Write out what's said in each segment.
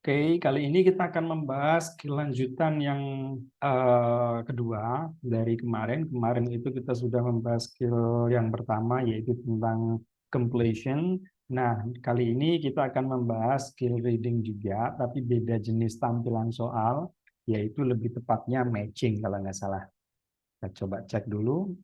Oke, kali ini kita akan membahas kelanjutan yang kedua dari kemarin. Kemarin itu kita sudah membahas skill yang pertama, yaitu tentang completion. Nah, kali ini kita akan membahas skill reading juga, tapi beda jenis tampilan soal, yaitu lebih tepatnya matching kalau nggak salah. Kita coba cek dulu.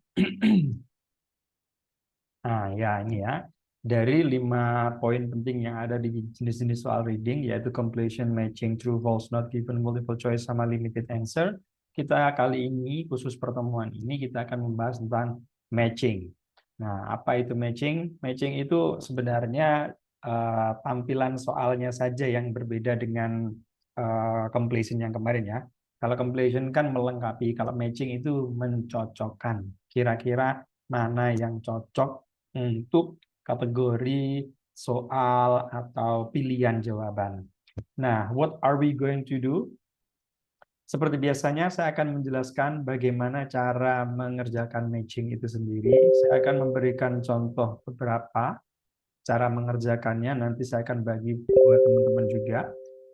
Nah, ya ini ya. Dari 5 poin penting yang ada di jenis-jenis soal reading, yaitu completion, matching, true, false, not given, multiple choice, sama limited answer. Kita kali ini, khusus pertemuan ini, kita akan membahas tentang matching. Nah, apa itu matching? Matching itu sebenarnya tampilan soalnya saja yang berbeda dengan completion yang kemarin ya. Kalau completion kan melengkapi, kalau matching itu mencocokkan. Kira-kira mana yang cocok untuk kategori soal atau pilihan jawaban. Nah, what are we going to do? Seperti biasanya, saya akan menjelaskan bagaimana cara mengerjakan matching itu sendiri. Saya akan memberikan contoh beberapa cara mengerjakannya. Nanti saya akan bagi buat teman-teman juga.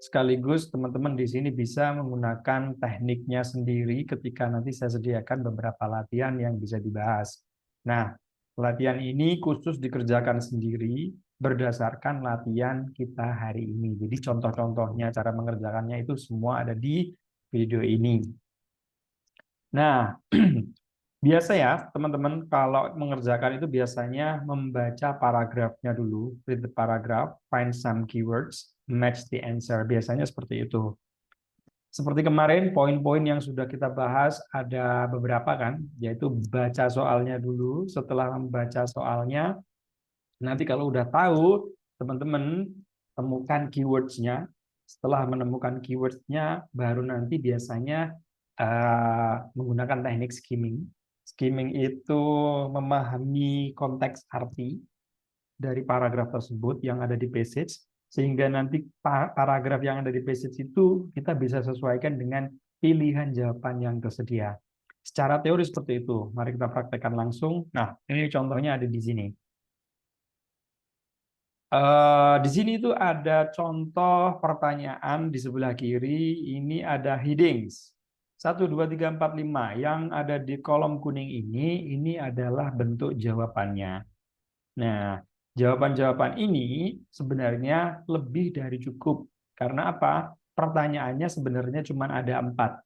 Sekaligus teman-teman di sini bisa menggunakan tekniknya sendiri ketika nanti saya sediakan beberapa latihan yang bisa dibahas. Nah, latihan ini khusus dikerjakan sendiri berdasarkan latihan kita hari ini. Jadi contoh-contohnya cara mengerjakannya itu semua ada di video ini. Nah, biasa ya, teman-teman, kalau mengerjakan itu biasanya membaca paragrafnya dulu, read the paragraph, find some keywords, match the answer. Biasanya seperti itu. Seperti kemarin, poin-poin yang sudah kita bahas ada beberapa kan, yaitu baca soalnya dulu. Setelah membaca soalnya, nanti kalau udah tahu, teman-teman temukan keywords-nya. Setelah menemukan keywords-nya, baru nanti biasanya menggunakan teknik skimming. Skimming itu memahami konteks arti dari paragraf tersebut yang ada di passage, sehingga nanti paragraf yang ada di passage itu kita bisa sesuaikan dengan pilihan jawaban yang tersedia. Secara teori seperti itu. Mari kita praktekkan langsung. Nah, ini contohnya ada di sini. Di sini itu ada contoh pertanyaan di sebelah kiri. Ini ada headings. 1, 2, 3, 4, 5. Yang ada di kolom kuning ini adalah bentuk jawabannya. Nah, jawaban-jawaban ini sebenarnya lebih dari cukup. Karena apa? Pertanyaannya sebenarnya cuma ada 4.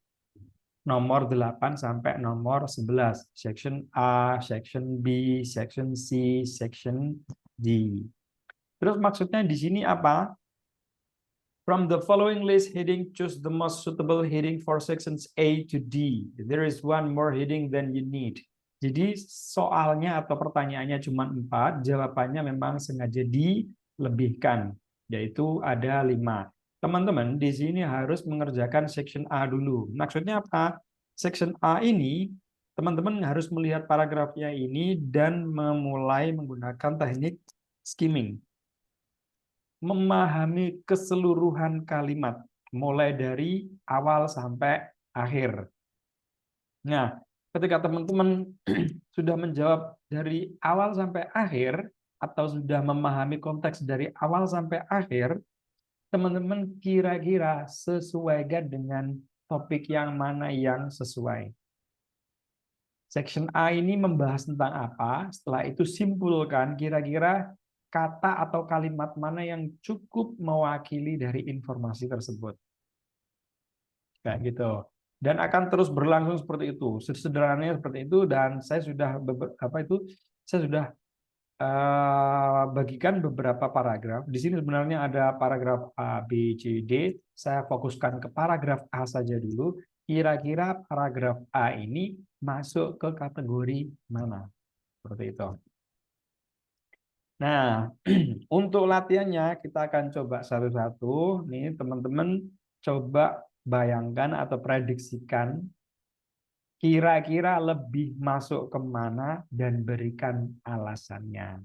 Nomor 8 sampai nomor 11. Section A, Section B, Section C, Section D. Terus maksudnya di sini apa? From the following list heading, choose the most suitable heading for sections A to D. There is one more heading than you need. Jadi soalnya atau pertanyaannya cuma 4, jawabannya memang sengaja dilebihkan, yaitu ada 5. Teman-teman di sini harus mengerjakan section A dulu. Maksudnya apa? Section A ini, teman-teman harus melihat paragrafnya ini dan memulai menggunakan teknik skimming. Memahami keseluruhan kalimat, mulai dari awal sampai akhir. Nah, ketika teman-teman sudah menjawab dari awal sampai akhir, atau sudah memahami konteks dari awal sampai akhir, teman-teman kira-kira sesuaikan dengan topik yang mana yang sesuai. Section A ini membahas tentang apa, setelah itu simpulkan kira-kira kata atau kalimat mana yang cukup mewakili dari informasi tersebut. Kayak gitu. Dan akan terus berlangsung seperti itu. Sederhananya seperti itu, dan saya sudah saya sudah bagikan beberapa paragraf. Di sini sebenarnya ada paragraf A, B, C, D. Saya fokuskan ke paragraf A saja dulu. Kira-kira paragraf A ini masuk ke kategori mana? Seperti itu. Nah, untuk latihannya kita akan coba satu-satu. Nih, teman-teman coba bayangkan atau prediksikan kira-kira lebih masuk kemana dan berikan alasannya.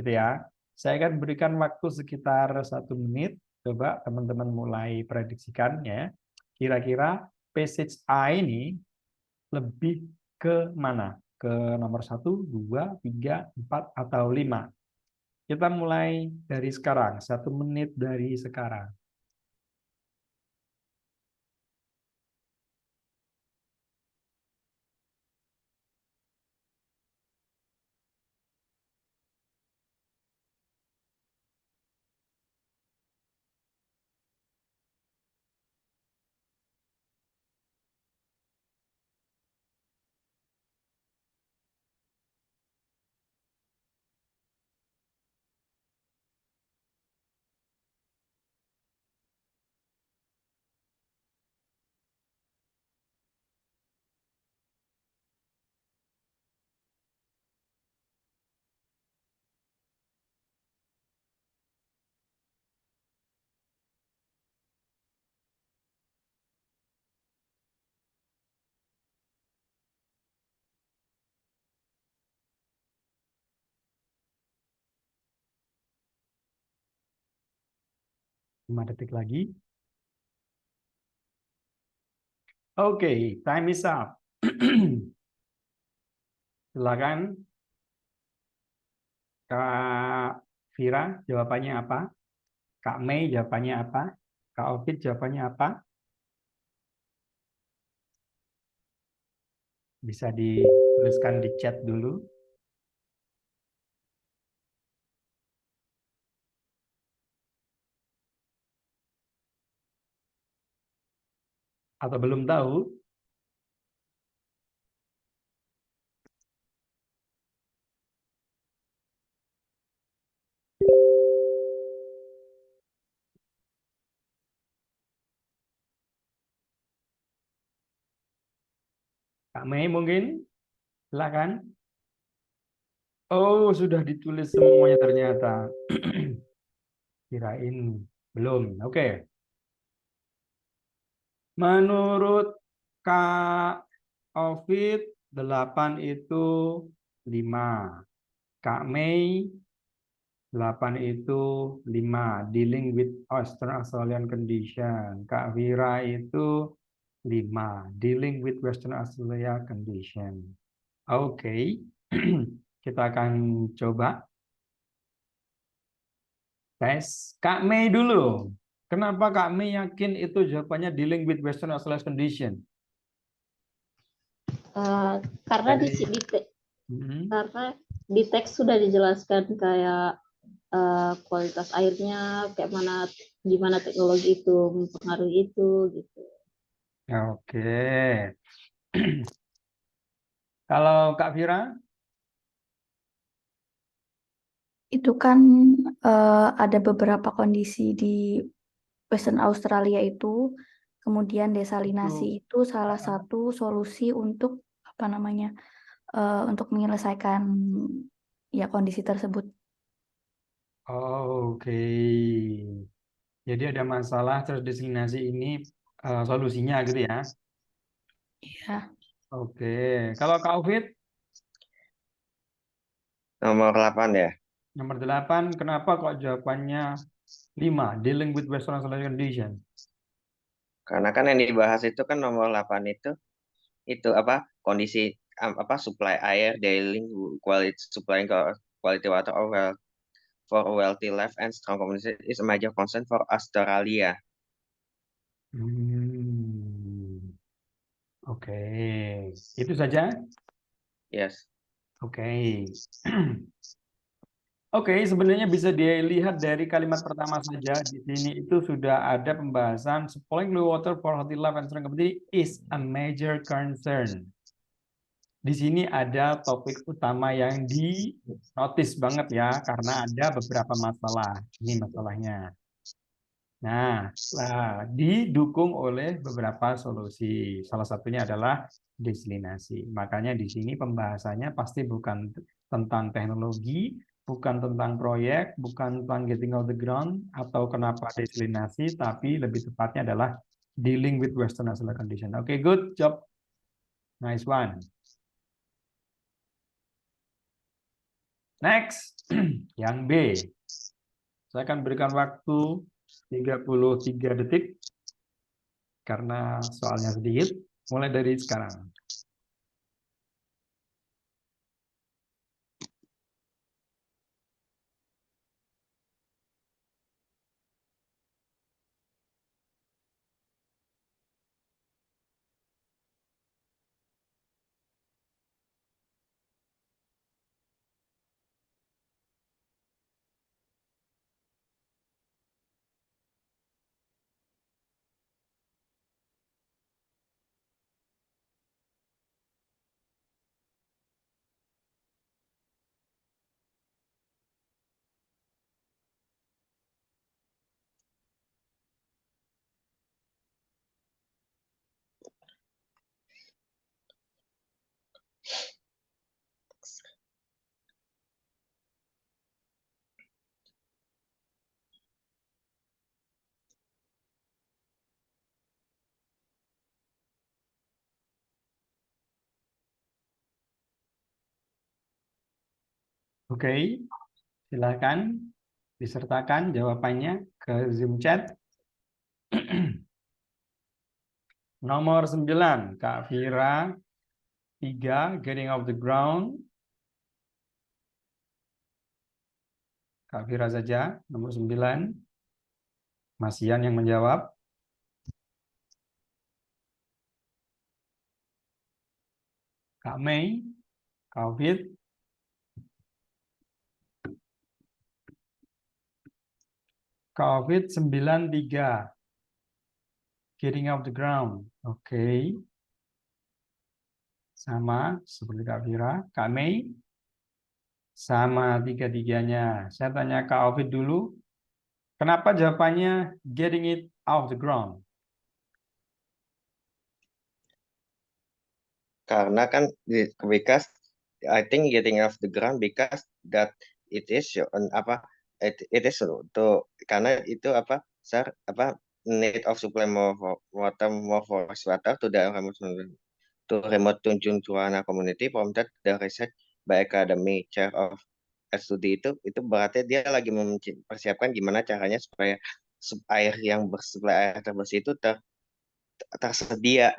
Gitu ya. Saya akan berikan waktu sekitar 1 menit. Coba teman-teman mulai prediksikan ya. Kira-kira passage A ini lebih ke mana? Ke nomor 1, 2, 3, 4, atau 5? Kita mulai dari sekarang, 1 menit dari sekarang. 5 detik lagi. Oke, time is up. Silakan Kak Vira, jawabannya apa? Kak Mei, jawabannya apa? Kak Ovid, jawabannya apa? Bisa dituliskan di chat dulu. Atau belum tahu? Kak Mei mungkin? Silakan. Oh, sudah ditulis semuanya ternyata. Kirain belum. Oke. Menurut Kak Ovid, 8 itu 5. Kak Mei, 8 itu 5. Dealing with Western Australian condition. Kak Vira itu 5. Dealing with Western Australia condition. Oke. Kita akan coba tes. Kak Mei dulu. Kenapa Kak Mei yakin itu jawabannya dealing with Western Australia condition? Karena Dari karena di teks sudah dijelaskan kayak kualitas airnya, kayak mana gimana teknologi itu mempengaruhi itu gitu. Oke. Kalau Kak Vira? Itu kan ada beberapa kondisi di Western Australia itu, kemudian desalinasi itu salah satu solusi untuk apa namanya untuk menyelesaikan ya kondisi tersebut. Oke. Jadi ada masalah terus desalinasi ini solusinya gitu ya. Ya, Oke. Kalau Kak Ovid, Nomor 8 ya. nomor 8, kenapa kok jawabannya 5? Dealing with Western Australia condition. Karena kan yang dibahas itu kan nomor 8 itu apa? Kondisi apa supply air, dealing quality supplying quality water or well for a wealthy life and strong community is a major concern for Australia. Oke. Itu saja? Yes. Oke. Oke, sebenarnya bisa dilihat dari kalimat pertama saja. Di sini itu sudah ada pembahasan supplying blue water for healthy life and strong community is a major concern. Di sini ada topik utama yang di notice banget ya, karena ada beberapa masalah. Ini masalahnya. Nah, didukung oleh beberapa solusi. Salah satunya adalah desalinasi. Makanya di sini pembahasannya pasti bukan tentang teknologi, bukan tentang proyek, bukan tentang getting out the ground, atau kenapa desalinasi, tapi lebih tepatnya adalah dealing with Western Australia condition. Oke, good job. Nice one. Next, yang B. Saya akan berikan waktu 33 detik karena soalnya sedikit. Mulai dari sekarang. Oke, silakan disertakan jawabannya ke Zoom chat. Nomor 9, Kak Vira. 3, getting off the ground. Kak Vira saja, nomor 9. Mas Ian yang menjawab. Kak Mei, Kak Ovid. Kak Ovid 93. Getting off the ground. Oke. Sama seperti Kak Vira. Kak Mei. Sama tiga-tiganya. Saya tanya Kak Ovid dulu. Kenapa jawabannya getting it off the ground? Karena kan because I think getting off the ground because that it is it is to karena itu need of supply more water more forest water to the remote Tunjungan community from that the research by academy chair of studi itu berarti dia lagi mempersiapkan gimana caranya supaya air yang bersuplai air terbersih itu tersedia.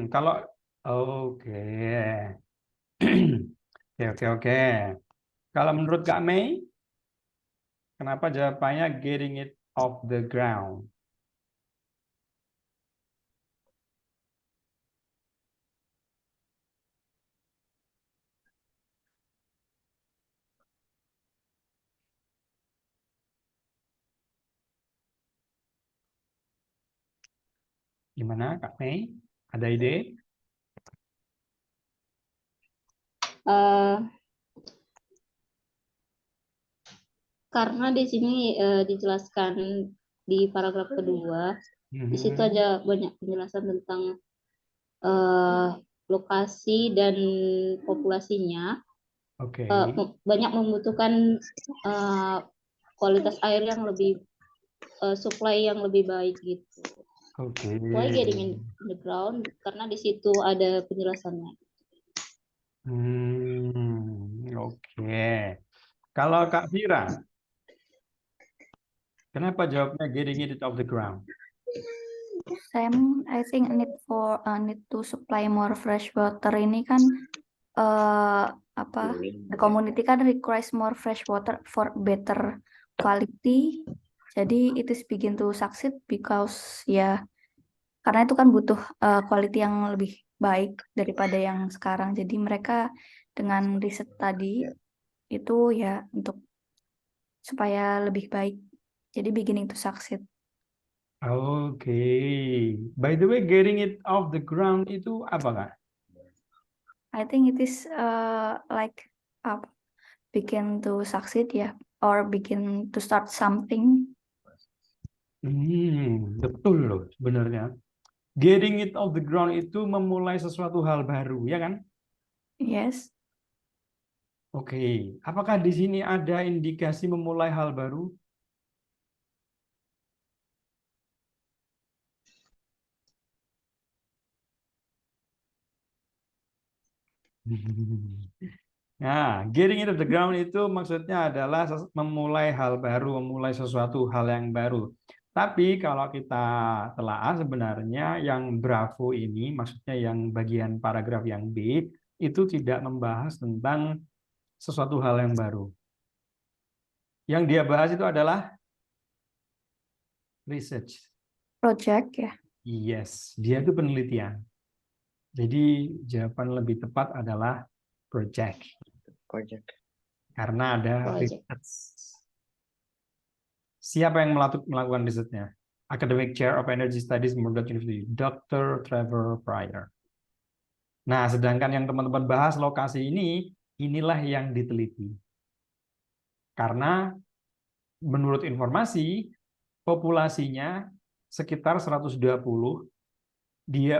Kalau oke. Oke. Kalau menurut Kak Mei, kenapa jawabannya getting it off the ground? Gimana Kak Mei? Ada ide? Eh, karena di sini dijelaskan di paragraf kedua, di situ ada banyak penjelasan tentang lokasi dan populasinya. Oke. Banyak membutuhkan kualitas air yang lebih supply yang lebih baik gitu. Oke. Why getting in the ground? Karena di situ ada penjelasannya. Oke. Kalau Kak Vira, kenapa jawabnya getting it off the ground? Sam, I think need to supply more fresh water ini kan the community kan requires more fresh water for better quality. Jadi it is begin to succeed because ya karena itu kan butuh quality yang lebih baik daripada yang sekarang. Jadi mereka dengan riset tadi itu ya untuk supaya lebih baik. Jadi beginning to succeed. Oke. By the way, getting it off the ground itu apa Kak? I think it is like begin to succeed ya, or begin to start something. Betul loh sebenarnya. Getting it off the ground itu memulai sesuatu hal baru, ya kan? Yes. Oke. Apakah di sini ada indikasi memulai hal baru? Nah, getting it off the ground itu maksudnya adalah memulai hal baru, memulai sesuatu hal yang baru. Tapi kalau kita telaah sebenarnya yang Bravo ini, maksudnya yang bagian paragraf yang B, itu tidak membahas tentang sesuatu hal yang baru. Yang dia bahas itu adalah research. Project ya. Yes, dia itu penelitian. Jadi jawaban lebih tepat adalah project. Karena ada research. Siapa yang melakukan risetnya? Academic Chair of Energy Studies, Murdoch University, Dr. Trevor Pryor. Nah, sedangkan yang teman-teman bahas lokasi ini, inilah yang diteliti. Karena menurut informasi, populasinya sekitar 120,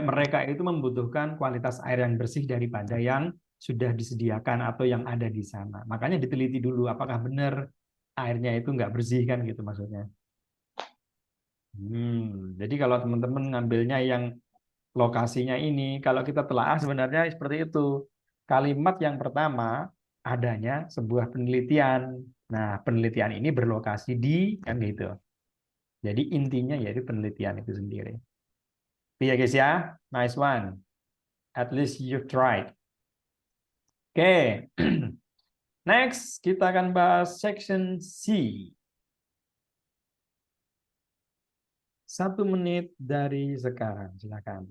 mereka itu membutuhkan kualitas air yang bersih daripada yang sudah disediakan atau yang ada di sana. Makanya diteliti dulu apakah benar airnya itu nggak bersih kan gitu maksudnya. Jadi kalau teman-teman ngambilnya yang lokasinya ini, kalau kita telah sebenarnya seperti itu. Kalimat yang pertama adanya sebuah penelitian. Nah, penelitian ini berlokasi di kan gitu. Jadi intinya yaitu penelitian itu sendiri. Iya guys ya, nice one. At least you tried. Oke, next kita akan bahas section C. 1 menit dari sekarang, silakan.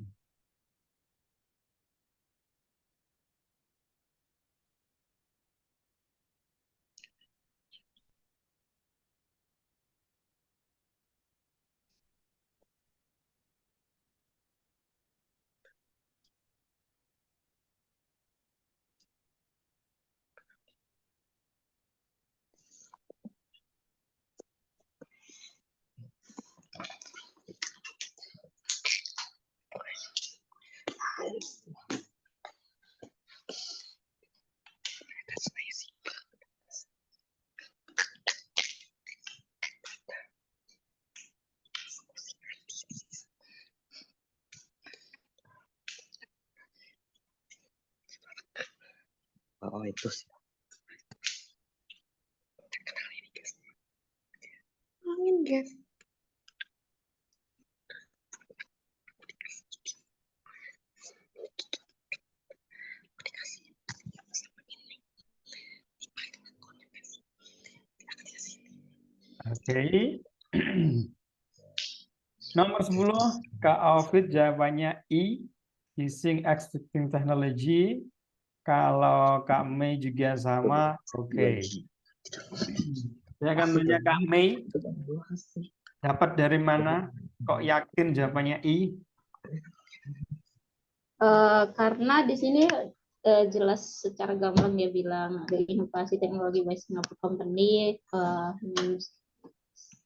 Oh, itu sih. Angin gas. Oke. Nomor 10, Kak Alfred jawabannya I, using existing technology. Kalau Kak Mei juga sama, oke. Saya akan nanya Kak Mei, dapat dari mana? Kok yakin jawabannya I? Karena di sini jelas secara gamblang dia bilang ada inovasi teknologi by Singapore Company means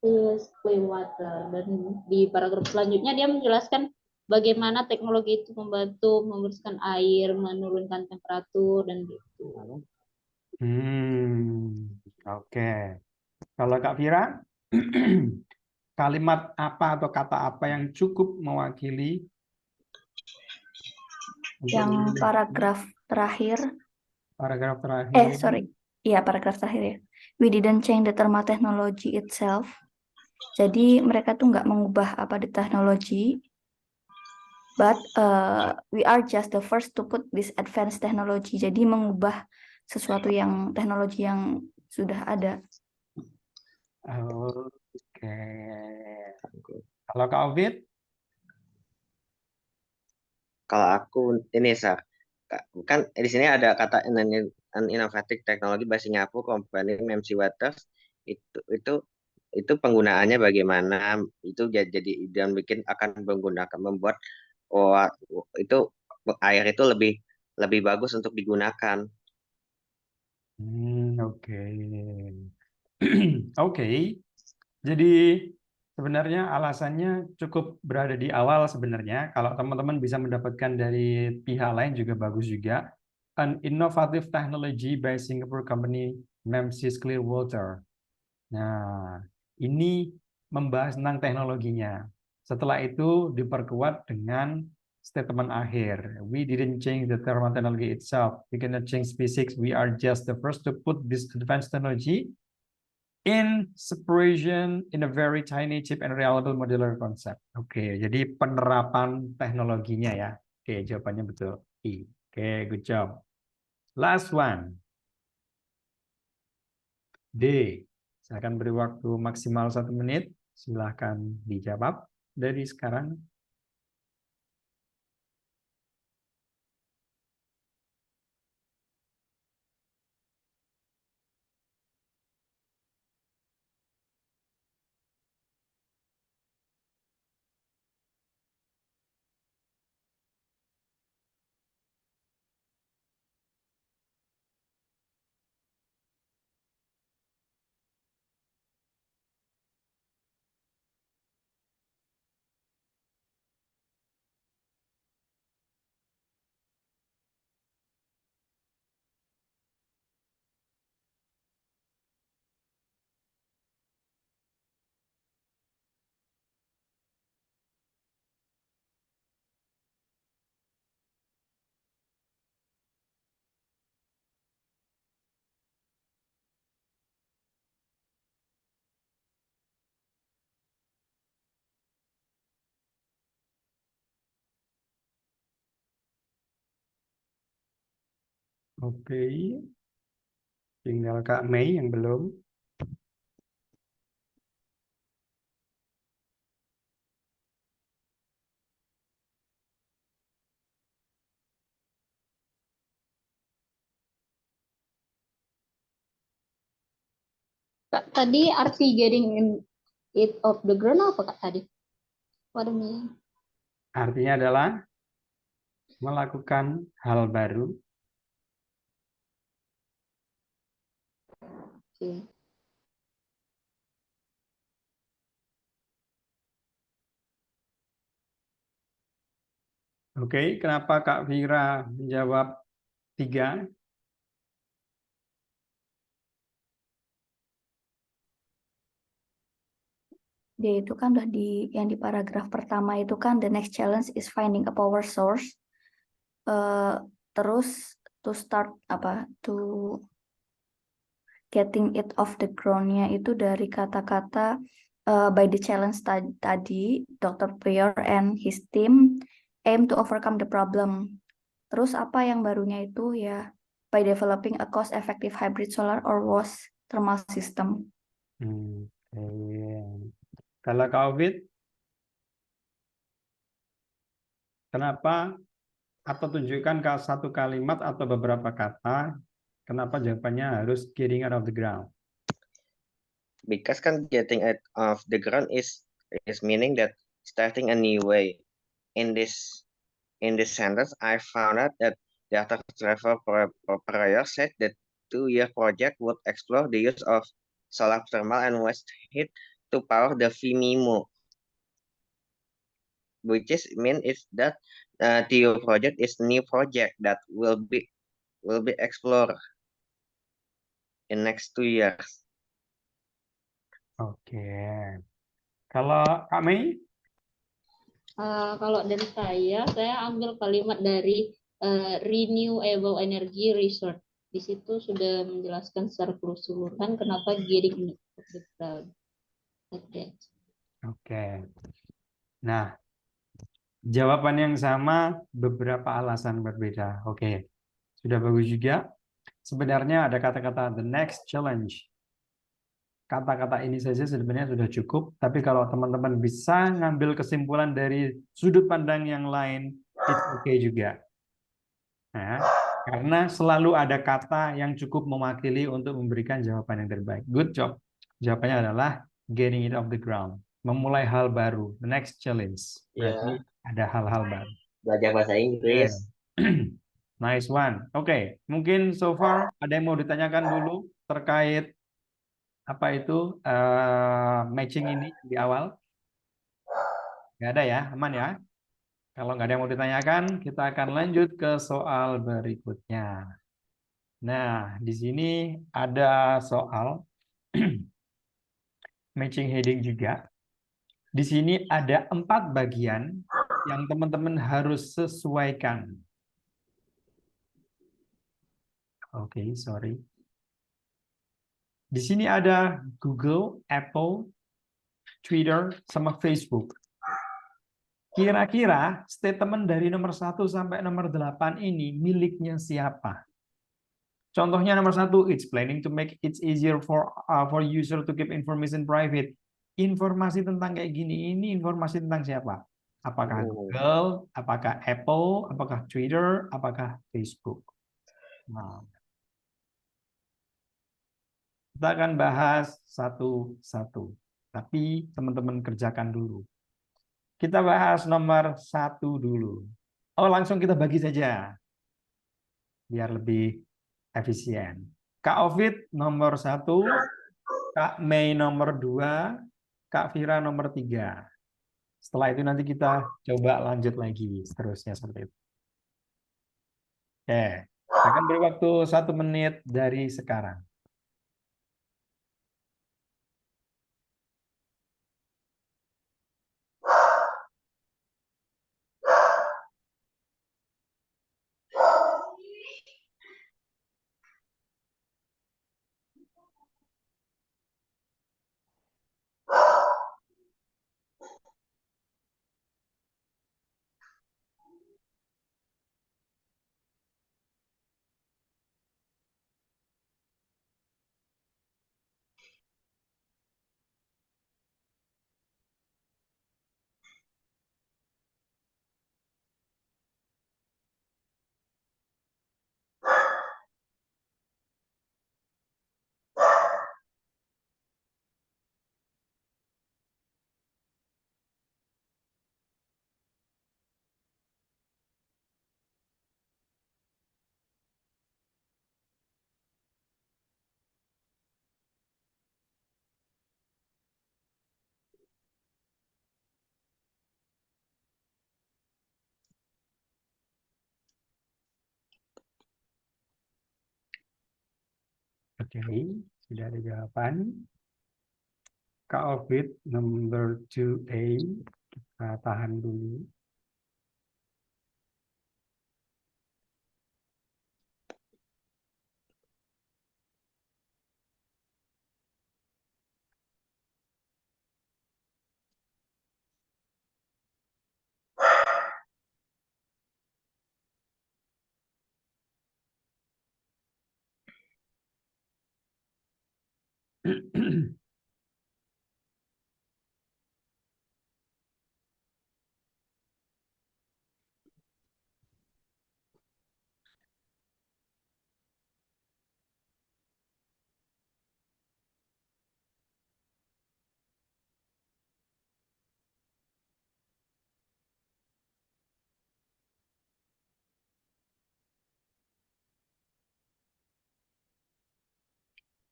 is clean water, dan di paragraf selanjutnya dia menjelaskan bagaimana teknologi itu membantu membersihkan air, menurunkan temperatur dan gitu. Oke. Kalau Kak Vira, kalimat apa atau kata apa yang cukup mewakili Yang paragraf terakhir, paragraf terakhir? sorry, iya paragraf terakhir ya. We didn't change the thermal technology itself. Jadi mereka tuh nggak mengubah apa di teknologi, but we are just the first to put this advanced technology. Jadi mengubah sesuatu yang teknologi yang sudah ada. Oke. Kalau Kak Ovid? Kalau aku ini Sar, kan di sini ada kata an innovative technology by Singapore Company MC Waters, itu penggunaannya bagaimana, itu jadi dan bikin akan menggunakan membuat oh, itu air itu lebih lebih bagus untuk digunakan. Oke. Oke. Jadi sebenarnya alasannya cukup berada di awal sebenarnya. Kalau teman-teman bisa mendapatkan dari pihak lain juga bagus juga. An innovative technology by Singapore company Memsis Clearwater. Nah, ini membahas tentang teknologinya. Setelah itu diperkuat dengan statement akhir. We didn't change the thermal technology itself. We cannot change physics. We are just the first to put this advanced technology in separation in a very tiny cheap and reliable modular concept. Oke, jadi penerapan teknologinya ya. Oke, jawabannya betul. I. Oke, good job. Last one. D. Saya akan beri waktu maksimal 1 menit. Silahkan dijawab dari sekarang. Oke, tinggal Kak Mei yang belum. Kak, tadi arti getting in it off the ground apa Kak tadi? What do you mean? Artinya adalah melakukan hal baru. Oke. Oke, kenapa Kak Vira menjawab 3? Dia itu kan udah yang di paragraf pertama itu kan the next challenge is finding a power source. Terus to start to getting it off the ground-nya itu dari kata-kata by the challenge tadi, Dr. Prior and his team aim to overcome the problem. Terus apa yang barunya itu ya by developing a cost-effective hybrid solar or WOS thermal system. Oke. Kalau Kak Ovid, kenapa atau tunjukkan satu kalimat atau beberapa kata, kenapa jawabannya harus getting out of the ground? Because kan getting out of the ground is meaning that starting a new way. In this sentence, I found out that Dr. Trevor Pryor said that 2-year project would explore the use of solar thermal and waste heat to power the VMIMO, which is that TU project is new project that will be explored in next 2 years. Oke. Kalau Kak Mei? Kalau dari saya ambil kalimat dari renewable energy research. Di situ sudah menjelaskan secara keseluruhan kenapa getting in the ground. Okay. Oke. Nah, jawaban yang sama, beberapa alasan berbeda. Oke, sudah bagus juga. Sebenarnya ada kata-kata the next challenge. Kata-kata ini saja sebenarnya sudah cukup, tapi kalau teman-teman bisa ngambil kesimpulan dari sudut pandang yang lain, it's okay juga. Nah, karena selalu ada kata yang cukup mewakili untuk memberikan jawaban yang terbaik. Good job. Jawabannya adalah getting it off the ground. Memulai hal baru. The next challenge. Berarti ada hal-hal baru. Belajar bahasa Inggris. Nice one. Oke, mungkin so far ada yang mau ditanyakan dulu terkait apa itu matching ini di awal? Nggak ada ya, aman ya? Kalau nggak ada yang mau ditanyakan, kita akan lanjut ke soal berikutnya. Nah, di sini ada soal matching heading juga. Di sini ada 4 bagian yang teman-teman harus sesuaikan. Oke, sorry. Di sini ada Google, Apple, Twitter, sama Facebook. Kira-kira statement dari nomor 1 sampai nomor 8 ini miliknya siapa? Contohnya nomor 1, it's planning to make it easier for user to keep information private. Informasi tentang kayak gini ini informasi tentang siapa? Apakah Google, apakah Apple, apakah Twitter, apakah Facebook? Nah, kita akan bahas satu-satu. Tapi teman-teman kerjakan dulu. Kita bahas nomor 1 dulu. Oh, langsung kita bagi saja. Biar lebih efisien. Kak Ovid nomor 1, Kak Mei nomor 2, Kak Vira nomor 3. Setelah itu nanti kita coba lanjut lagi seterusnya seperti itu. Oke, akan beri waktu 1 menit dari sekarang. Oke, sudah ada jawaban. Kak Ovid, number 2A. Kita tahan dulu.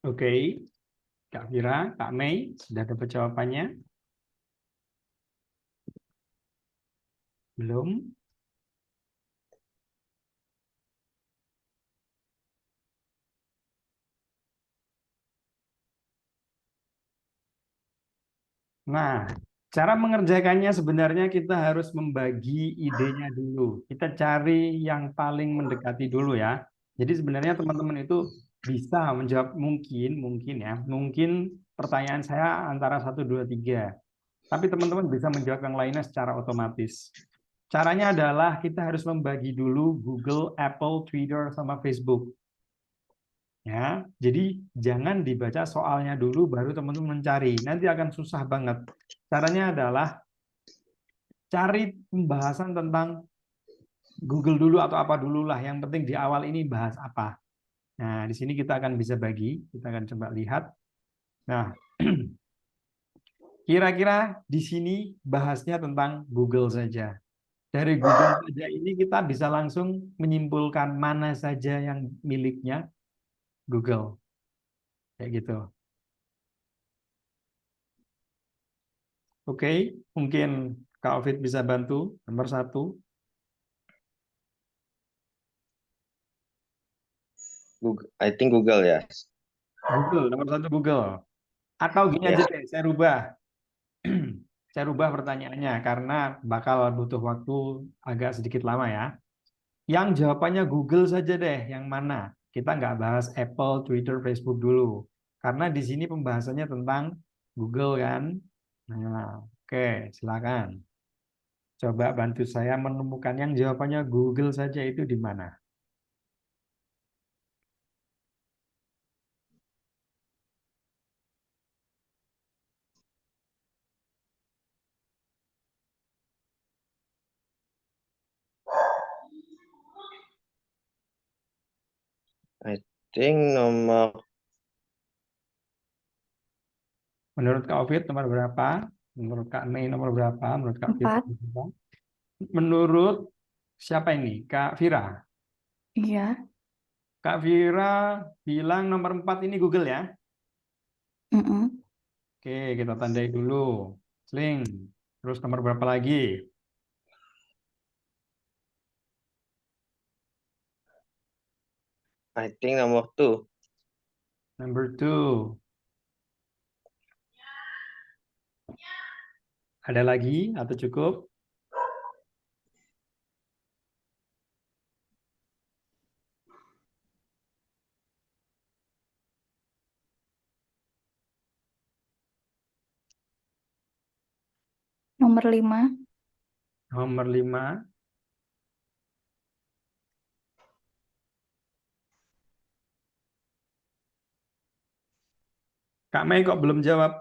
Oke, Kak Vira, Kak Mei, sudah dapat jawabannya? Belum? Nah, cara mengerjakannya sebenarnya kita harus membagi idenya dulu. Kita cari yang paling mendekati dulu ya. Jadi sebenarnya teman-teman itu bisa menjawab mungkin pertanyaan saya antara 1, 2, 3. Tapi teman-teman bisa menjawab yang lainnya secara otomatis. Caranya adalah kita harus membagi dulu Google, Apple, Twitter, sama Facebook. Ya, jadi jangan dibaca soalnya dulu baru teman-teman mencari. Nanti akan susah banget. Caranya adalah cari pembahasan tentang Google dulu atau apa dulu lah. Yang penting di awal ini bahas apa. Nah, di sini kita akan bisa bagi. Kita akan coba lihat. Nah, kira-kira di sini bahasnya tentang Google saja. Dari Google saja ini kita bisa langsung menyimpulkan mana saja yang miliknya Google. Kayak gitu. Oke, mungkin Kak Ovid bisa bantu. Nomor 1. Google, I think Google ya. Google, nomor 1 Google. Atau gini aja Yes. deh, saya rubah. Saya rubah pertanyaannya karena bakal butuh waktu agak sedikit lama ya. Yang jawabannya Google saja deh, yang mana? Kita nggak bahas Apple, Twitter, Facebook dulu. Karena di sini pembahasannya tentang Google kan. Nah, oke, silakan. Coba bantu saya menemukan yang jawabannya Google saja itu di mana. I think nomor Menurut Kak Ovid nomor berapa? Menurut Kak Mei nomor berapa? Menurut Kak Vira 4. nomor berapa? Menurut siapa ini? Kak Vira. Iya. Kak Vira bilang nomor 4 ini Google ya. Mm-mm. Oke, kita tandai dulu. Sling. Terus nomor berapa lagi? I think nomor 2. Number 2. Ada lagi atau cukup? Nomor 5. Nomor 5. Kak Mei kok belum jawab?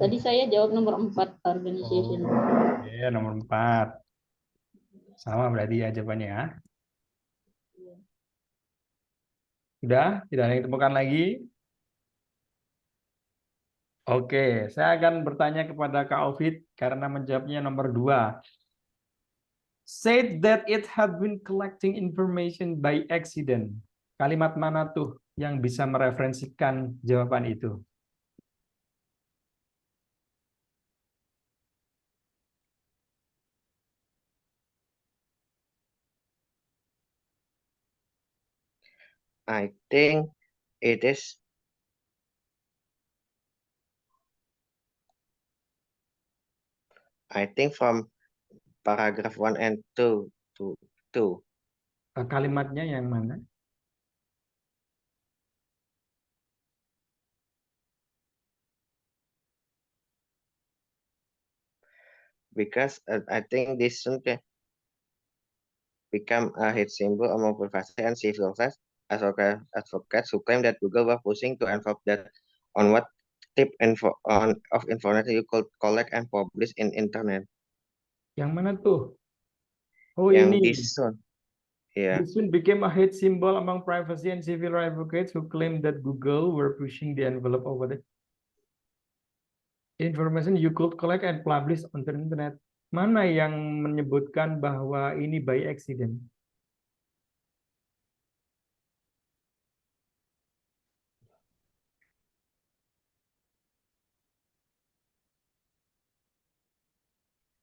Tadi saya jawab nomor 4, organization. Oh, ya, nomor 4. Sama berarti ya jawabannya ya. Sudah? Tidak ada yang ditemukan lagi? Oke, saya akan bertanya kepada Kak Ovid karena menjawabnya nomor 2. Said that it had been collecting information by accident. Kalimat mana tuh yang bisa mereferensikan jawaban itu? I think it is from paragraph 1 and 2 to 2. Kalimatnya yang mana? Because I think this should become a hit symbol among privacy and civil rights advocates who claim that Google were pushing to enforce that on what type of information you could collect and publish in internet. Yang mana tuh? Oh, Yang ini. this soon. Yeah. This soon became a hate symbol among privacy and civil rights advocates who claimed that Google were pushing the envelope over the information you could collect and publish on the internet. Mana yang menyebutkan bahwa ini by accident?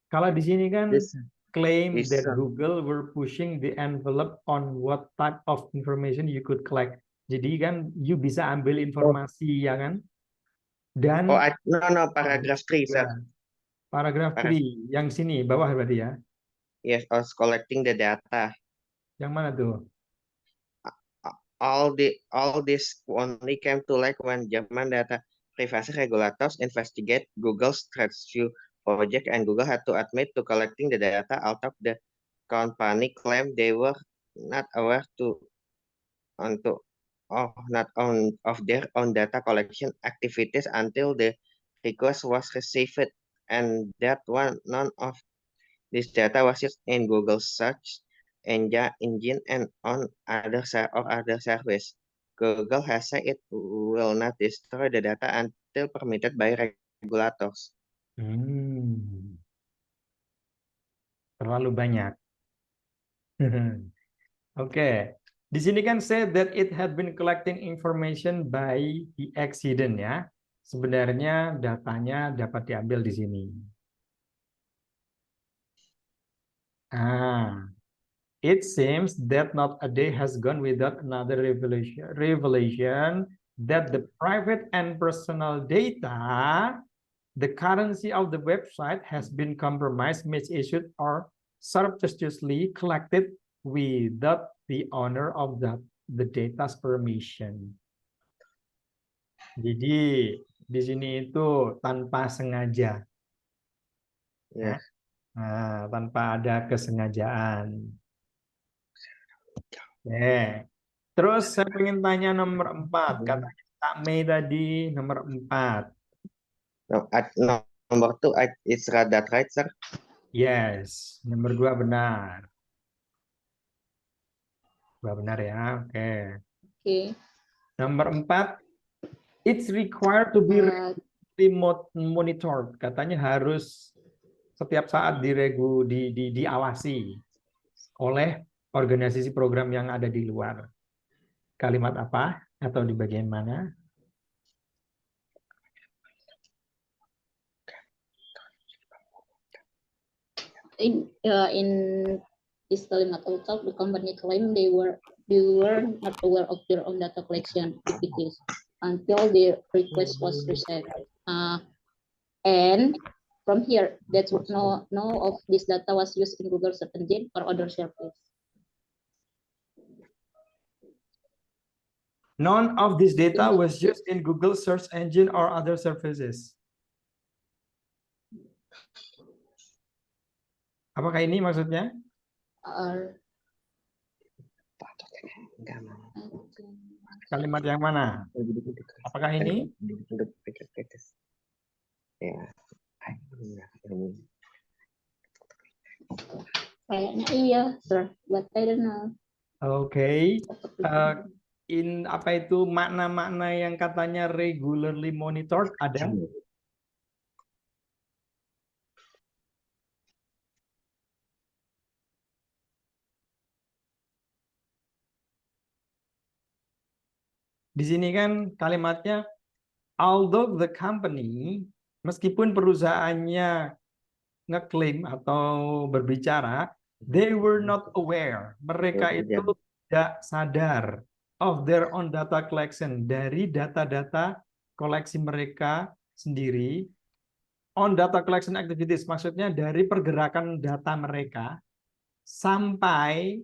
Kalau di sini kan This claim is that Google were pushing the envelope on what type of information you could collect. Jadi kan you bisa ambil informasi ya kan? Dan no, paragraph 3, sir. Paragraf 3 yang sini bawah berarti ya. Yes, I was collecting the data. Yang mana tuh? All this only came to light when German data privacy regulators investigate Google's ThreadsView project, and Google had to admit to collecting the data out of the company claimed they were not aware of their own data collection activities until the request was received, and that none of this data was used in Google search engine and on other service. Google has said it will not destroy the data until permitted by regulators. Terlalu banyak. Oke. Di sini kan said that it had been collecting information by the accident ya. Sebenarnya datanya dapat diambil di sini. It seems that not a day has gone without another revelation that the private and personal data, the currency of the website, has been compromised, misissued, or surreptitiously collected without the owner of the data's permission. Jadi di sini itu tanpa sengaja. Yes. Tanpa ada kesengajaan. Terus saya ingin tanya nomor 4. Katanya Kak Mei tadi nomor 4. No, number 2, it's that right, sir? Yes, nomor 2 benar. 2 benar ya, oke. Nomor 4, it's required to be remote monitored. Katanya harus setiap saat diawasi oleh organisasi program yang ada di luar. Kalimat apa? Atau di bagian mana? In this kalimat outside, the company claimed they were not aware of their own data collection activities until the request was received. And from here, that no of this data was used in Google search engine or other service. None of this data was used in Google search engine or other services. Apakah ini maksudnya? Kalimat yang mana? Apakah ini? Kayaknya iya, sir. But I don't know. Oke. Apa itu makna-makna yang katanya regularly monitored ada? Di sini kan kalimatnya, although the company, meskipun perusahaannya ngeklaim atau berbicara, they were not aware. Mereka itu tidak sadar of their own data collection, dari data-data koleksi mereka sendiri. On data collection activities, maksudnya dari pergerakan data mereka sampai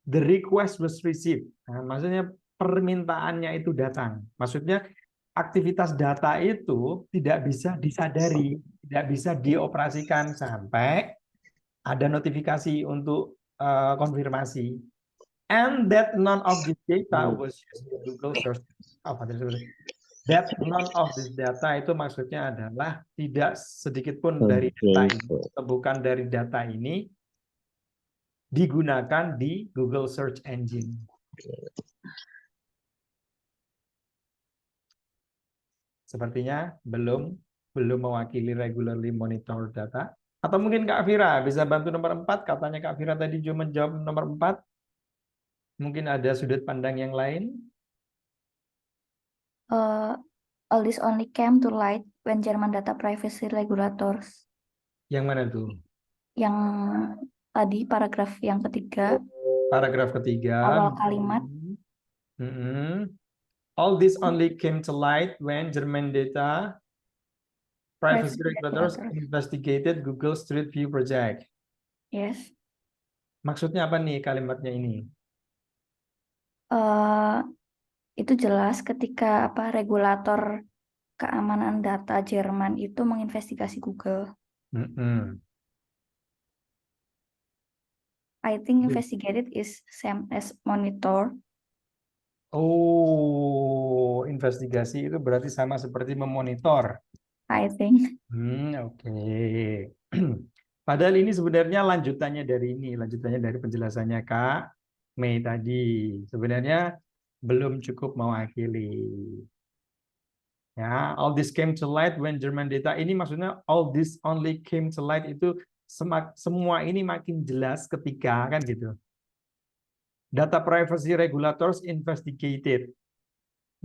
the request was received. Nah, maksudnya permintaannya itu datang. Maksudnya aktivitas data itu tidak bisa disadari, tidak bisa dioperasikan sampai ada notifikasi untuk konfirmasi. And that none of this data was used in Google search. That none of this data itu maksudnya adalah tidak sedikit pun dari data ini, bukan dari data ini digunakan di Google Search Engine. Sepertinya belum mewakili regularly monitor data. Atau mungkin Kak Vira bisa bantu nomor 4, katanya Kak Vira tadi cuma menjawab nomor 4. Mungkin ada sudut pandang yang lain. All this only came to light when German data privacy regulators. Yang mana tuh? Yang tadi paragraf yang ketiga. Paragraf ketiga. Awal kalimat. All this only came to light when German data privacy regulators investigated Google Street View project. Yes. Maksudnya apa nih kalimatnya ini? Itu jelas ketika regulator keamanan data Jerman itu menginvestigasi Google. I think investigated is same as monitor. Oh, investigasi itu berarti sama seperti memonitor. I think. Oke. Padahal ini sebenarnya lanjutannya dari penjelasannya Kak Mei tadi. Sebenarnya belum cukup mewakili. Ya, all this came to light when German data. Ini maksudnya all this only came to light itu semua ini makin jelas ketika kan gitu. Data privacy regulators investigated.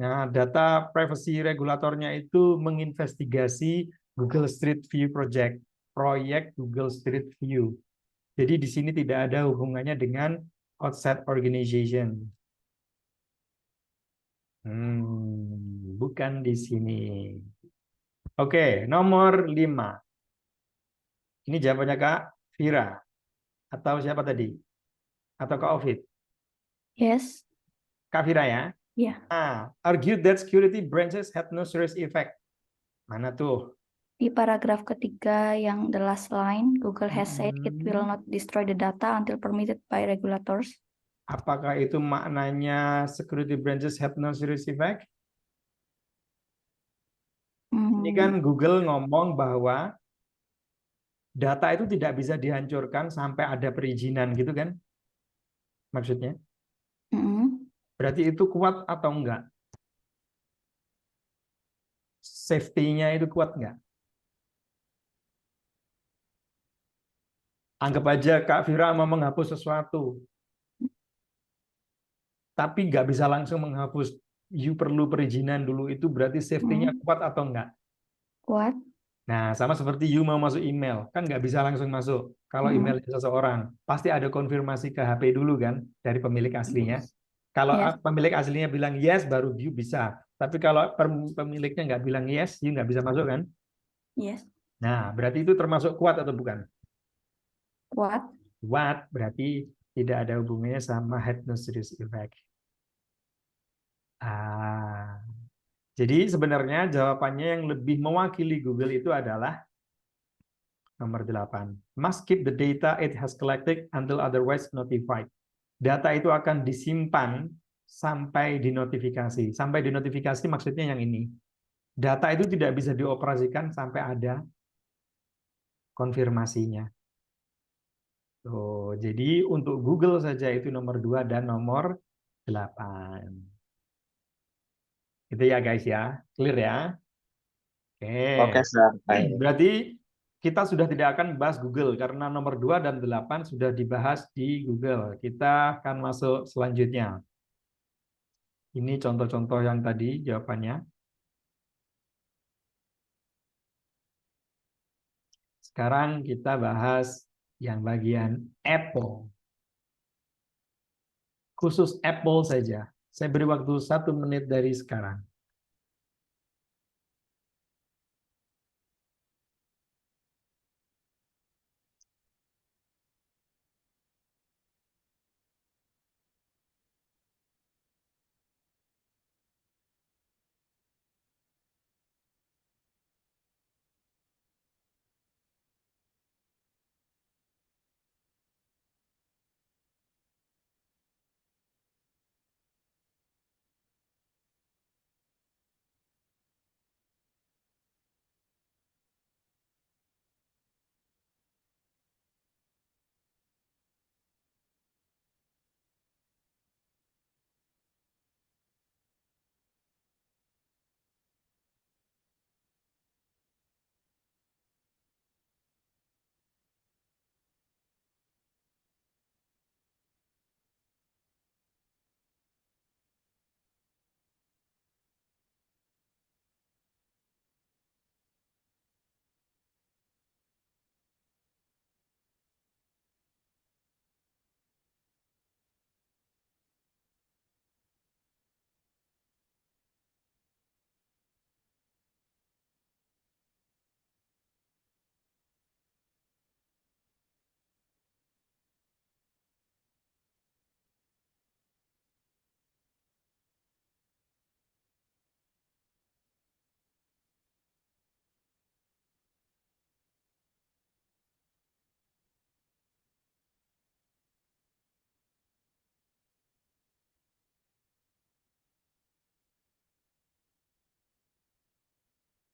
Nah, data privacy regulatornya itu menginvestigasi Google Street View project, proyek Google Street View. Jadi di sini tidak ada hubungannya dengan outside organization. Bukan di sini. Oke, nomor 5. Ini jawabannya Kak Vira. Atau siapa tadi? Atau Kak Ovid? Yes. Kak Vira ya? Yeah. Argued that security branches had no serious effect. Mana tuh? Di paragraf ketiga yang the last line, Google has said it will not destroy the data until permitted by regulators. Apakah itu maknanya security branches have no serious effect? Ini kan Google ngomong bahwa data itu tidak bisa dihancurkan sampai ada perizinan gitu kan? Maksudnya? Berarti itu kuat atau enggak? Safety-nya itu kuat enggak? Anggap aja Kak Vira mau menghapus sesuatu. Tapi nggak bisa langsung menghapus. You perlu perizinan dulu, itu berarti safety-nya kuat atau enggak? Kuat. Nah, sama seperti you mau masuk email, kan nggak bisa langsung masuk. Kalau email seseorang, pasti ada konfirmasi ke HP dulu kan, dari pemilik aslinya. Kalau pemilik aslinya bilang yes, baru you bisa. Tapi kalau pemiliknya nggak bilang yes, you nggak bisa masuk kan? Yes. Nah, berarti itu termasuk kuat atau bukan? Kuat. Kuat, berarti tidak ada hubungannya sama had no serious effect. Jadi sebenarnya jawabannya yang lebih mewakili Google itu adalah nomor 8. Must keep the data it has collected until otherwise notified. Data itu akan disimpan sampai dinotifikasi. Sampai dinotifikasi maksudnya yang ini. Data itu tidak bisa dioperasikan sampai ada konfirmasinya. Jadi untuk Google saja itu nomor 2 dan nomor 8. Itu ya guys ya. Clear ya? Oke, Sir. Berarti kita sudah tidak akan bahas Google karena nomor 2 dan 8 sudah dibahas di Google. Kita akan masuk selanjutnya. Ini contoh-contoh yang tadi jawabannya. Sekarang kita bahas yang bagian Apple. khusus Apple saja. Saya beri waktu 1 menit dari sekarang.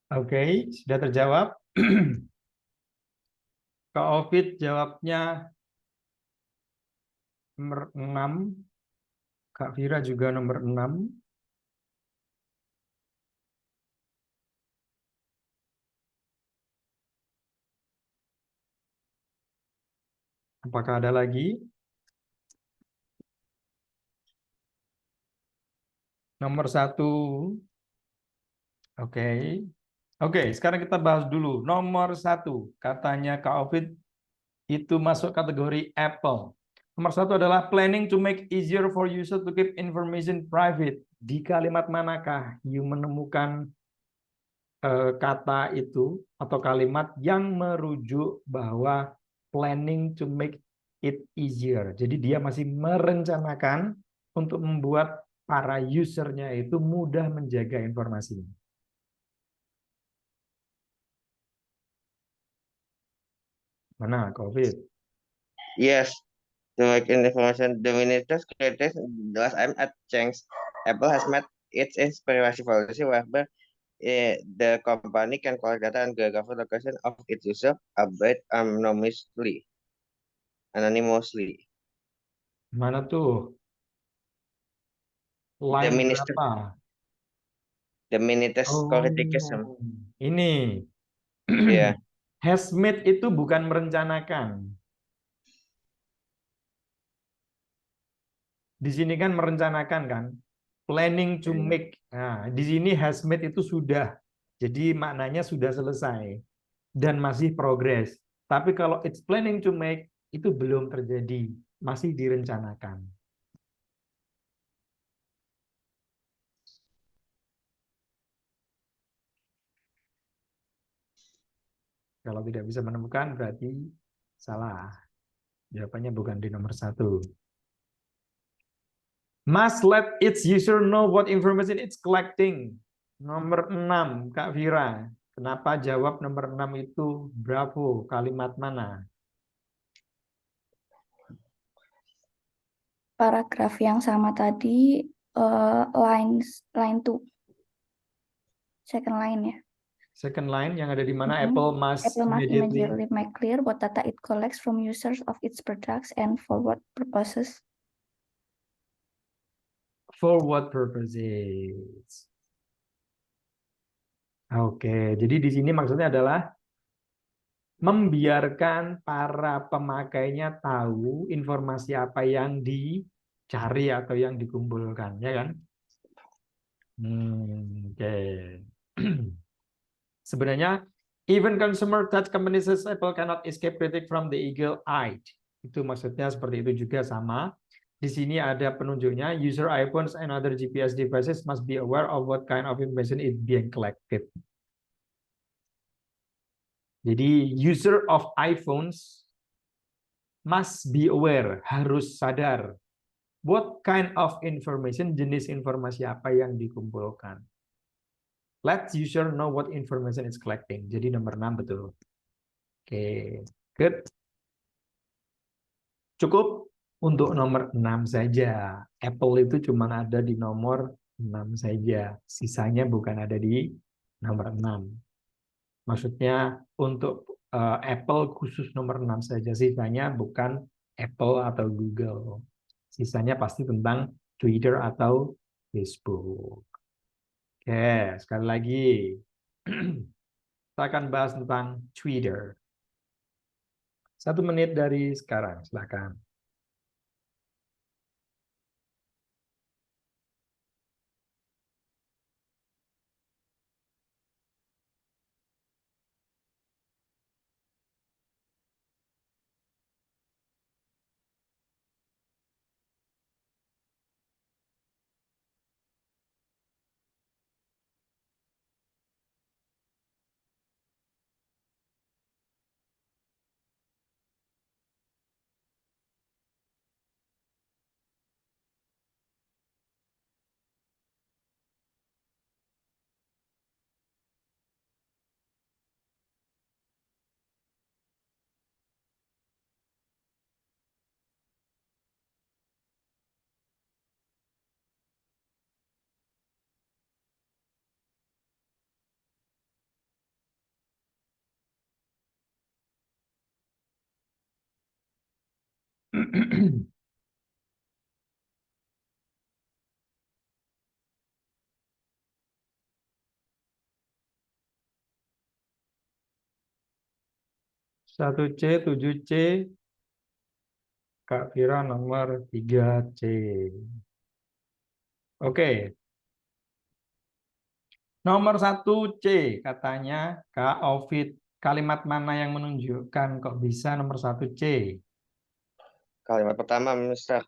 Oke, sudah terjawab. Kak Ovid jawabnya nomor 6. Kak Vira juga nomor 6. Apakah ada lagi? Nomor 1. Oke. Oke, sekarang kita bahas dulu. Nomor 1, katanya Kak Ovid itu masuk kategori Apple. Nomor 1 adalah planning to make easier for user to keep information private. Di kalimat manakah you menemukan kata itu atau kalimat yang merujuk bahwa planning to make it easier. Jadi dia masih merencanakan untuk membuat para usernya itu mudah menjaga informasinya. Mana, COVID? Yes, to make information dominated creators the last time at change, Apple has met its privacy policy whereby the company can collect data and geographical location of its user albeit anonymously. Mana tuh? The Line minister, berapa? the minister qualification. Oh, ini. Yeah. Has made itu bukan merencanakan. Di sini kan merencanakan kan? Planning to make. Nah, di sini has made itu sudah. Jadi maknanya sudah selesai dan masih progres. Tapi kalau it's planning to make itu belum terjadi, masih direncanakan. Kalau tidak bisa menemukan berarti salah. Jawabannya bukan di nomor 1. Must let its user know what information it's collecting. Nomor 6, Kak Vira. Kenapa jawab nomor 6 itu bravo? Kalimat mana? Paragraf yang sama tadi, line 2. Second line ya. Second line yang ada di mana? Apple must Apple must immediately. immediately make clear what data it collects from users of its products and for what purposes. For what purposes? Oke, jadi di sini maksudnya adalah membiarkan para pemakainya tahu informasi apa yang dicari atau yang dikumpulkan, ya kan? Oke. Sebenarnya, even consumer touch companies says Apple cannot escape critic from the eagle-eyed. Itu maksudnya seperti itu juga sama. Di Di sini ada penunjuknya, user iPhones and other GPS devices must be aware of what kind of information is being collected. Jadi user of iPhones must be aware, harus sadar. What kind of information, jenis informasi apa yang dikumpulkan. Let user know what information is collecting. Jadi nomor 6 betul. Oke, good. Cukup untuk nomor 6 saja. Apple itu cuma ada di nomor 6 saja. Sisanya bukan ada di nomor 6. Maksudnya untuk Apple khusus nomor 6 saja. Sisanya bukan Apple atau Google. Sisanya pasti tentang Twitter atau Facebook. Oke, sekali lagi. Kita akan bahas tentang Twitter. 1 menit dari sekarang, silakan. Satu C, 7C, Kak Vira nomor 3C. Oke, nomor 1C katanya Kak Ovid. Kalimat mana yang menunjukkan kok bisa nomor 1C? Kalimat pertama, Mr.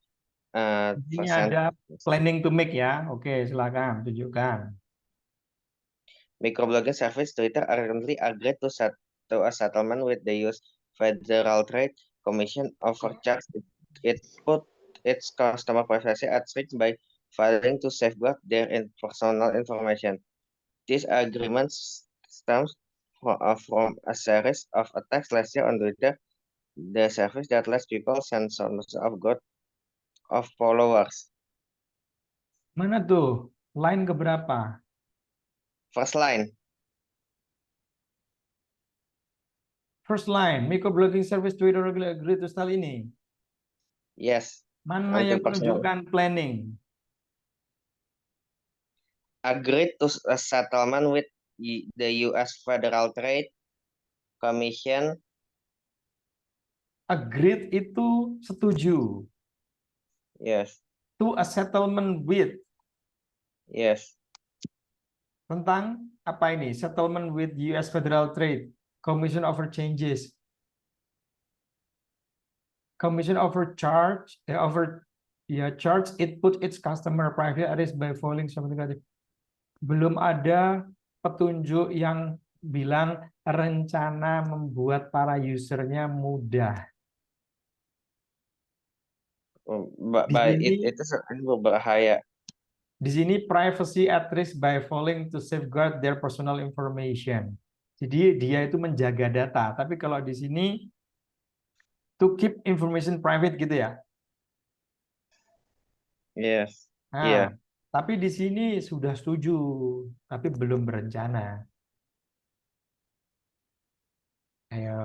Di sini Percent ada planning to make ya. Oke, silakan tunjukkan. microblogging service Twitter currently agreed to a settlement with the US Federal Trade Commission overcharge it put its customer privacy at risk by failing to safeguard their personal information. This agreement stems from a series of attacks last year on Twitter, the service that lets people send thousands of followers. Mana tuh? Line keberapa? First line, First line, microblogging service Twitter agree to style ini. yes, Mana until yang personal. menunjukkan planning? Agreed to a settlement with the US Federal Trade Commission. Agreed itu setuju. Yes, To a settlement with. yes. Tentang apa ini? Settlement with US Federal Trade Commission over changes. Commission over charge, charge it put its customer private at risk by falling something like that. Belum ada petunjuk yang bilang rencana membuat para usernya mudah. By Di it is berbahaya. Di sini privacy at risk by falling to safeguard their personal information. Jadi dia itu menjaga data, tapi kalau di sini to keep information private gitu ya. Yes, Nah, iya. tapi di sini sudah setuju, tapi belum berencana. Ayo.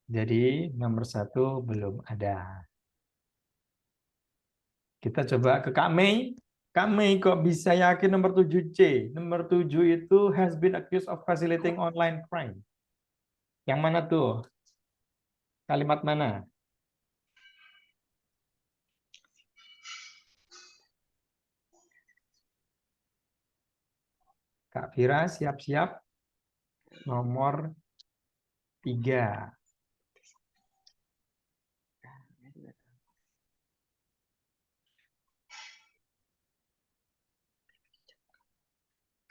Jadi nomor 1 belum ada. Kita coba ke Kak Mei. Kak Mei kok bisa yakin nomor 7C? Nomor 7 itu has been accused of facilitating online crime. Yang mana tuh? Kalimat mana? Kak Vira siap-siap. Nomor 3.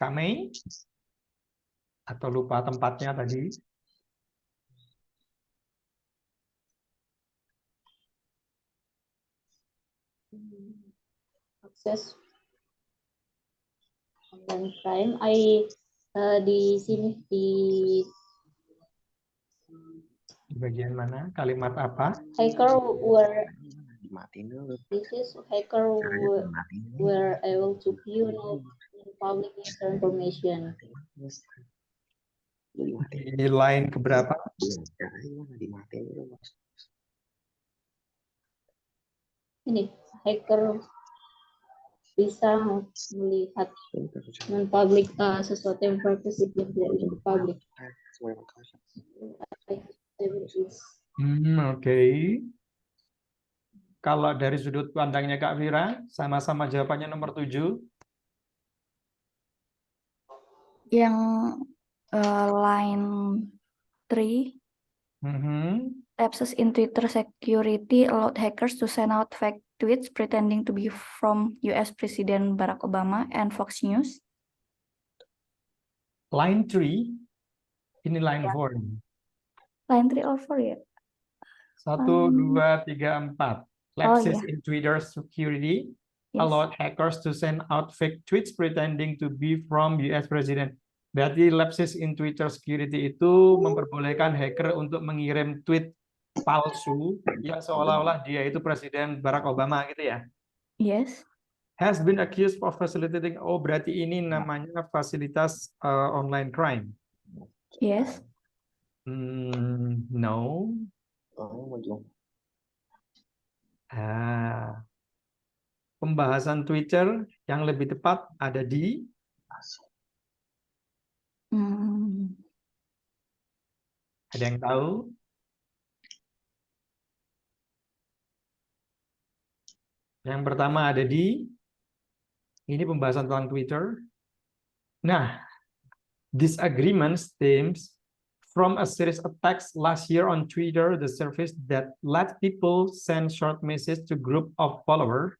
Kak Mei? Atau lupa tempatnya tadi? Akses online crime. Di sini di Di bagian mana? Kalimat apa? hacker were Dimatiin dulu. this is hacker Caranya were, dimatiin dulu. were able to view non-public user information. Lu dimatiin. Di line keberapa? Iya, caranya dimatiin dulu. Ini hacker bisa melihat non-public sesuatu yang privacy yang tidak di public. Oke. Kalau dari sudut pandangnya Kak Vira, sama-sama jawabannya nomor 7. Yang line 3, Mhm. lapses in Twitter security allowed hackers to send out fake tweets pretending to be from US President Barack Obama and Fox News. Line 3, ini line 4. Line 3 or 4 ya? 1, 2, 3, 4. Lapses iya. in Twitter security Yes. allowed hackers to send out fake tweets pretending to be from US President. Berarti lapses in Twitter security itu memperbolehkan hacker untuk mengirim tweet palsu yang seolah-olah dia itu Presiden Barack Obama gitu ya. Yes. Has been accused of facilitating. Oh, berarti ini namanya fasilitas online crime. Yes. No. Oh, belum. Pembahasan Twitter yang lebih tepat ada di ada yang tahu? Yang pertama ada di ini pembahasan tentang Twitter. Nah, disagreement stems from a series of attacks last year on Twitter, the service that let people send short message to group of followers.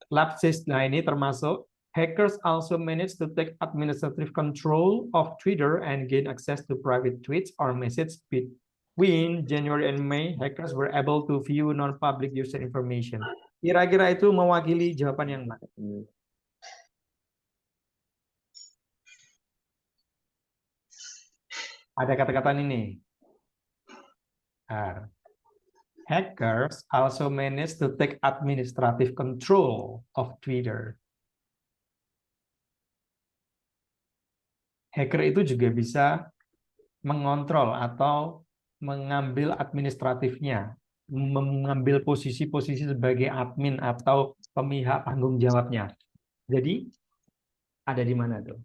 Lapses, nah ini termasuk hackers also managed to take administrative control of Twitter and gain access to private tweets or messages between January and May. Hackers were able to view non-public user information. Kira-kira itu mewakili jawaban yang mana? Ada kata-kata ini. Hackers also managed to take administrative control of Twitter. Hacker itu juga bisa mengontrol atau mengambil administratifnya, mengambil posisi-posisi sebagai admin atau pemihak tanggung jawabnya. Jadi ada di mana tuh?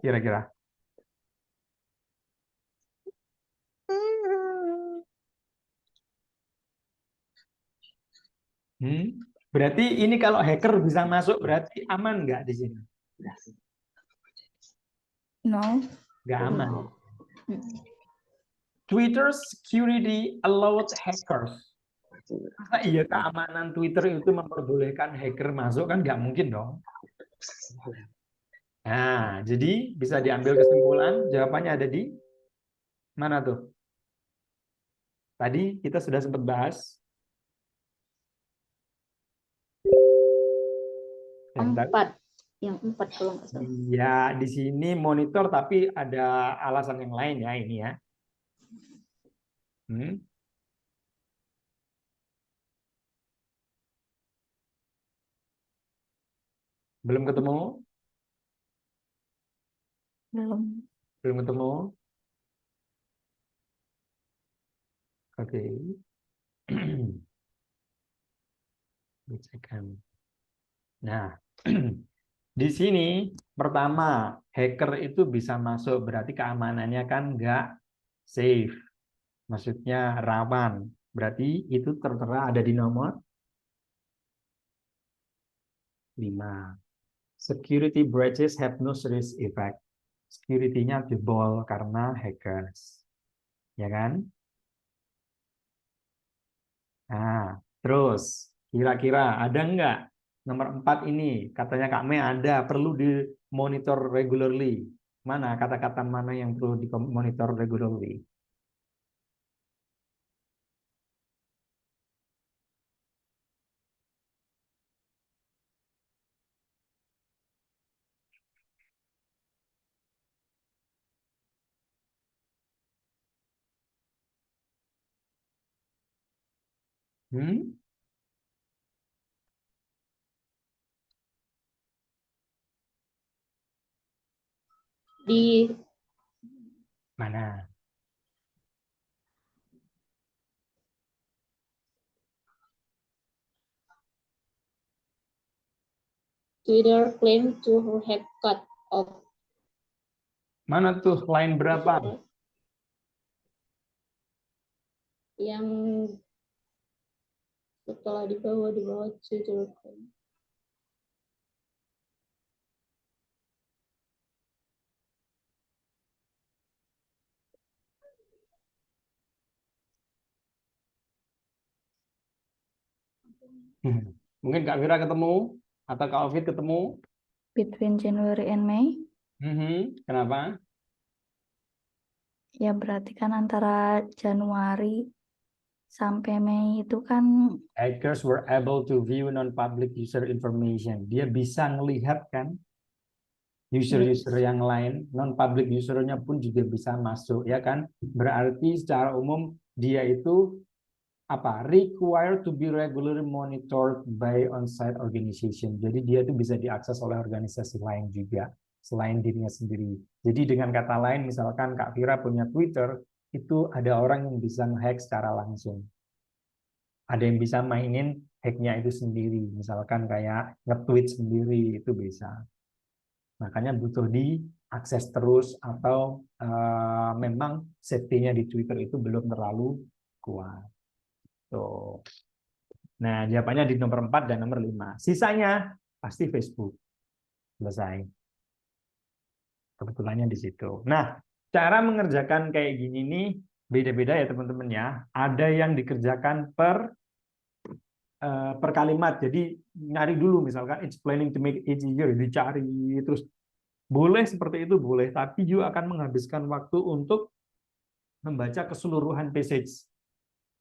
Kira-kira? Berarti ini kalau hacker bisa masuk berarti aman nggak di sini? No. Nggak aman. Twitter security allowed hackers. Masa iya keamanan Twitter itu memperbolehkan hacker masuk kan nggak mungkin dong. Nah, jadi bisa diambil kesimpulan jawabannya ada di mana tuh? Tadi kita sudah sempat bahas. Yang empat kalau nggak salah. Ya, di sini monitor tapi ada alasan yang lain ya ini ya. Belum ketemu? Belum. Belum ketemu? Oke. Nah, di sini pertama hacker itu bisa masuk berarti keamanannya kan nggak safe, maksudnya rawan. Berarti itu tertera ada di nomor 5. Security breaches have no serious effect. Security-nya jebol karena hackers, ya kan? Nah, terus kira-kira ada nggak Nomor 4 ini, katanya Kak Mei ada, perlu dimonitor regularly. Mana kata-kata mana yang perlu dimonitor regularly? Hmm? Di Mana? Twitter claim to have cut off Mana tuh line berapa? yang setelah di bawah Twitter claim. Mungkin Kak Vira ketemu atau Kak Ovid ketemu? Between January and May, Kenapa? ya berarti kan antara Januari sampai Mei itu kan Hackers were able to view non-public user information. Dia bisa ngelihat kan user-user yang lain, non-public usernya pun juga bisa masuk, ya kan? Berarti secara umum dia itu apa? Required to be regularly monitored by on-site organization. Jadi dia itu bisa diakses oleh organisasi lain juga selain dirinya sendiri. Jadi dengan kata lain, misalkan Kak Vira punya Twitter, itu ada orang yang bisa nge-hack secara langsung. Ada yang bisa mainin hacknya itu sendiri, misalkan kayak nge-tweet sendiri, itu bisa. Makanya butuh diakses terus atau memang safety-nya di Twitter itu belum terlalu kuat. Tuh. Nah, jawabannya di nomor 4 dan nomor 5. Sisanya pasti Facebook. Selesai. Kebetulannya di situ. Nah, cara mengerjakan kayak gini nih beda-beda ya teman-teman ya. Ada yang dikerjakan per kalimat. Jadi nyari dulu misalkan it's planning to make it easier, dicari terus boleh seperti itu boleh, tapi juga akan menghabiskan waktu untuk membaca keseluruhan passage.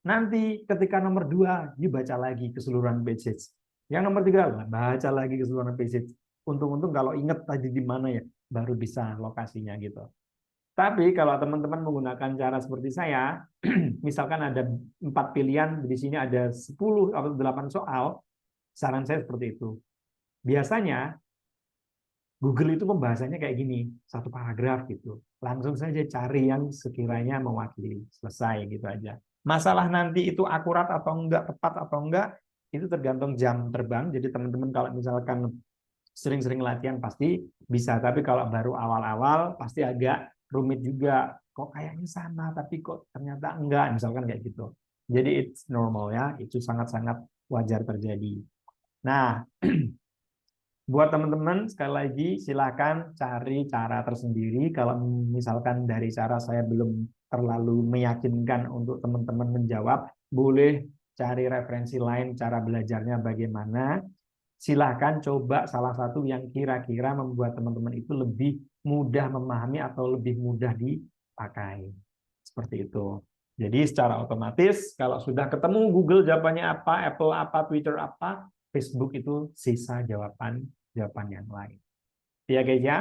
Nanti ketika nomor 2, you baca lagi keseluruhan passage. Yang nomor 3, baca lagi keseluruhan passage. Untung-untung kalau ingat tadi di mana ya, baru bisa lokasinya gitu. Tapi kalau teman-teman menggunakan cara seperti saya, misalkan ada 4 pilihan, di sini ada 10 atau 8 soal, saran saya seperti itu. Biasanya Google itu pembahasannya kayak gini, satu paragraf gitu. Langsung saja cari yang sekiranya mewakili, selesai gitu aja. Masalah nanti itu akurat atau enggak, tepat atau enggak, itu tergantung jam terbang. Jadi teman-teman kalau misalkan sering-sering latihan pasti bisa, tapi kalau baru awal-awal pasti agak rumit juga. Kok kayaknya sama, tapi kok ternyata enggak, misalkan kayak gitu. Jadi it's normal ya, itu sangat-sangat wajar terjadi. Nah, buat teman-teman, sekali lagi silakan cari cara tersendiri. Kalau misalkan dari cara saya belum terlalu meyakinkan untuk teman-teman menjawab, boleh cari referensi lain cara belajarnya bagaimana. Silahkan coba salah satu yang kira-kira membuat teman-teman itu lebih mudah memahami atau lebih mudah dipakai. Seperti itu. Jadi secara otomatis kalau sudah ketemu Google jawabannya apa, Apple apa, Twitter apa, Facebook itu sisa jawaban yang lain. Ya guys ya.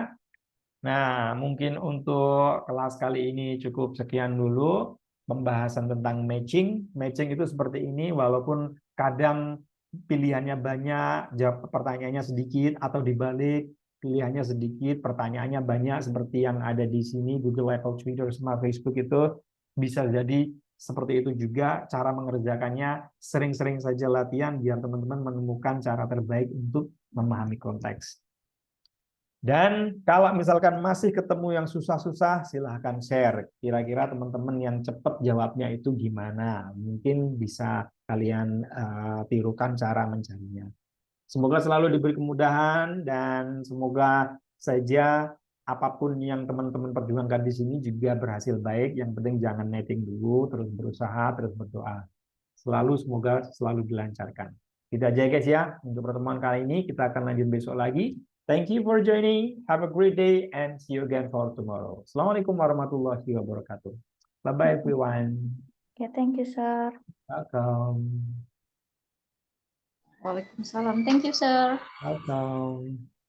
Nah, mungkin untuk kelas kali ini cukup sekian dulu pembahasan tentang matching. Matching itu seperti ini, walaupun kadang pilihannya banyak, jawab pertanyaannya sedikit, atau dibalik pilihannya sedikit, pertanyaannya banyak seperti yang ada di sini, Google, Apple, Twitter, sama Facebook itu bisa jadi seperti itu juga. Cara mengerjakannya sering-sering saja latihan biar teman-teman menemukan cara terbaik untuk memahami konteks. Dan kalau misalkan masih ketemu yang susah-susah, silahkan share. Kira-kira teman-teman yang cepat jawabnya itu gimana? Mungkin bisa kalian tirukan cara mencarinya. Semoga selalu diberi kemudahan dan semoga saja apapun yang teman-teman perjuangkan di sini juga berhasil baik. Yang penting jangan netting dulu, terus berusaha, terus berdoa. Semoga selalu dilancarkan. Gitu aja ya guys ya. Untuk pertemuan kali ini kita akan lanjut besok lagi. Thank you for joining. Have a great day and see you again for tomorrow. Assalamualaikum warahmatullahi wabarakatuh. Bye bye everyone. Okay, thank you, sir. Welcome. Waalaikumsalam. Thank you, sir. Welcome.